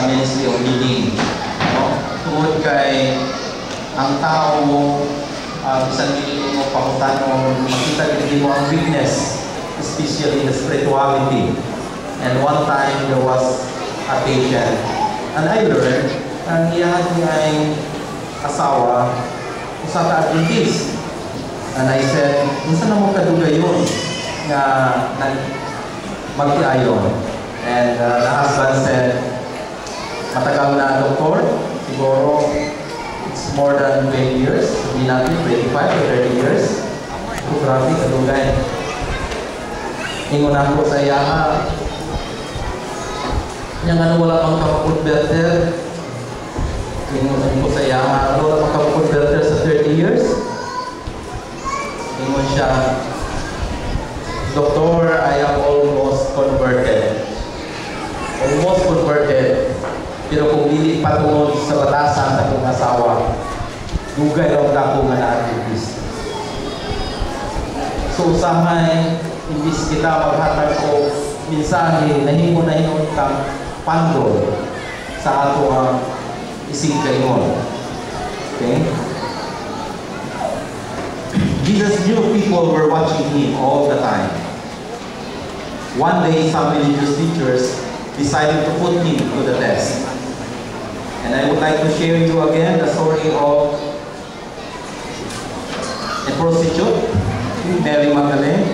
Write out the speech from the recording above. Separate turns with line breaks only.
ministry of healing. No? Tungod kay ang tao mo, bisan dili mo pakutan mo, makita din mo ang weakness, especially the spirituality. And one time there was a patient, and I learned, ang iyan ay asawa, usa ka Adventist. And I said, unsa na mo kadugay yun nga magtiayon? And the husband said, matagal na doktor, siguro it's more than 20 years, sabi natin 25 to 30 years. So, grabe kadugay. Ingon ako sa iya, yang ano wala pang kapag-converter. Ingon ko sa iya, ano wala pang kapag-converter sa 30 years. Ingon siya, Doctor, I am almost converted. Almost converted. Pero kung hindi patungod sa batasan sa kong asawa, dugay raw dako nga na-Adventist. So usahay, imbis kita maghatag ko minsahe, nahimo na hinon kang pandol sa ato ang isig kaingon. Okay? Jesus knew people were watching him all the time. One day, some religious teachers decided to put him to the test. And I would like to share you again the story of a prostitute, Mary Magdalene.